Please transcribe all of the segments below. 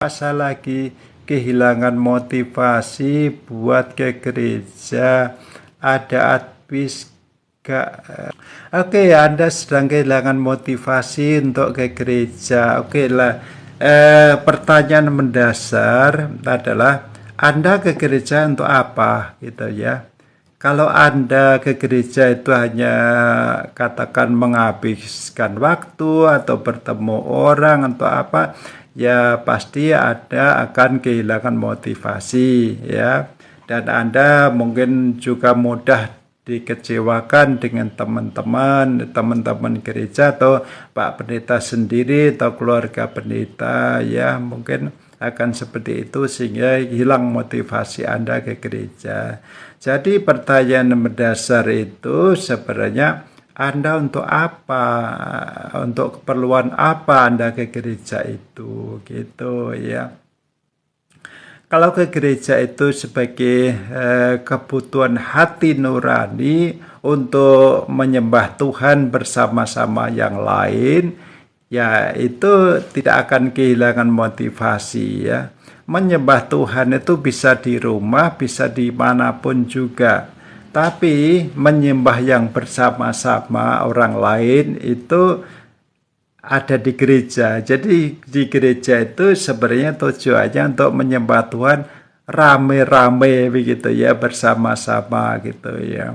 Masa lagi kehilangan motivasi buat ke gereja, ada advis gak? Oke, Anda sedang kehilangan motivasi untuk ke gereja. Oke lah, pertanyaan mendasar adalah Anda ke gereja untuk apa, gitu ya. Kalau Anda ke gereja itu hanya katakan menghabiskan waktu atau bertemu orang atau apa, ya pasti Anda akan kehilangan motivasi ya. Dan Anda mungkin juga mudah dikecewakan dengan teman-teman gereja atau Pak Pendeta sendiri atau keluarga pendeta ya, mungkin akan seperti itu sehingga hilang motivasi Anda ke gereja. Jadi pertanyaan mendasar itu sebenarnya Anda untuk apa? Untuk keperluan apa Anda ke gereja itu? Gitu ya. Kalau ke gereja itu sebagai kebutuhan hati nurani untuk menyembah Tuhan bersama-sama yang lain, ya itu tidak akan kehilangan motivasi ya. Menyembah Tuhan itu bisa di rumah, bisa dimanapun juga. Tapi menyembah yang bersama-sama orang lain itu ada di gereja. Jadi di gereja itu sebenarnya tujuannya untuk menyembah Tuhan rame-rame begitu ya, bersama-sama gitu ya.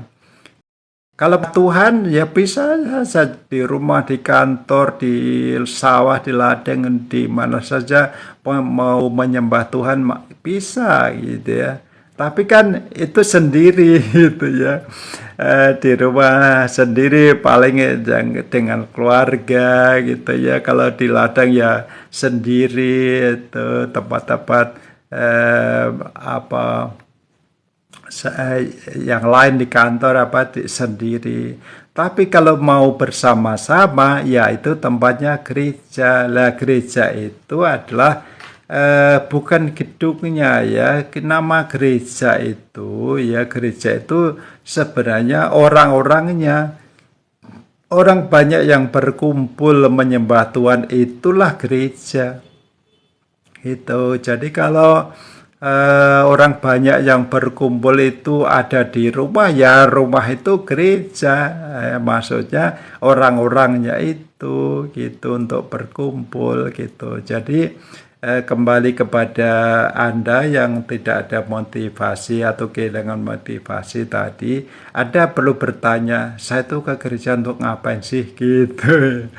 Kalau Tuhan ya bisa saja di rumah, di kantor, di sawah, di ladang, di mana saja mau menyembah Tuhan bisa gitu ya. Tapi kan itu sendiri gitu ya. Di rumah sendiri paling dengan keluarga gitu ya. Kalau di ladang ya sendiri itu tempat-tempat apa yang lain di kantor sendiri. Tapi kalau mau bersama-sama, ya itu tempatnya gereja. Lah gereja itu adalah bukan gedungnya ya. Nama gereja itu sebenarnya orang-orangnya. Orang banyak yang berkumpul menyembah Tuhan itulah gereja. Gitu. Jadi kalau orang banyak yang berkumpul itu ada di rumah, ya rumah itu gereja. Maksudnya orang-orangnya itu gitu untuk berkumpul gitu. Jadi kembali kepada Anda yang tidak ada motivasi atau kehilangan motivasi tadi, Anda perlu bertanya, saya tuh ke gereja untuk ngapain sih gitu.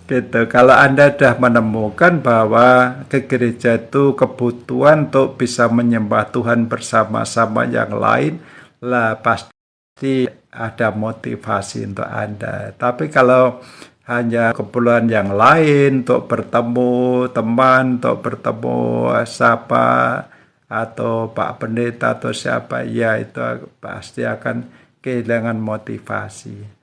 Gitu. Kalau Anda sudah menemukan bahwa ke gereja itu kebutuhan untuk bisa menyembah Tuhan bersama-sama yang lain, lah pasti ada motivasi untuk Anda. Tapi kalau hanya keperluan yang lain untuk bertemu teman, untuk bertemu siapa atau Pak Pendeta atau siapa, ya itu pasti akan kehilangan motivasi.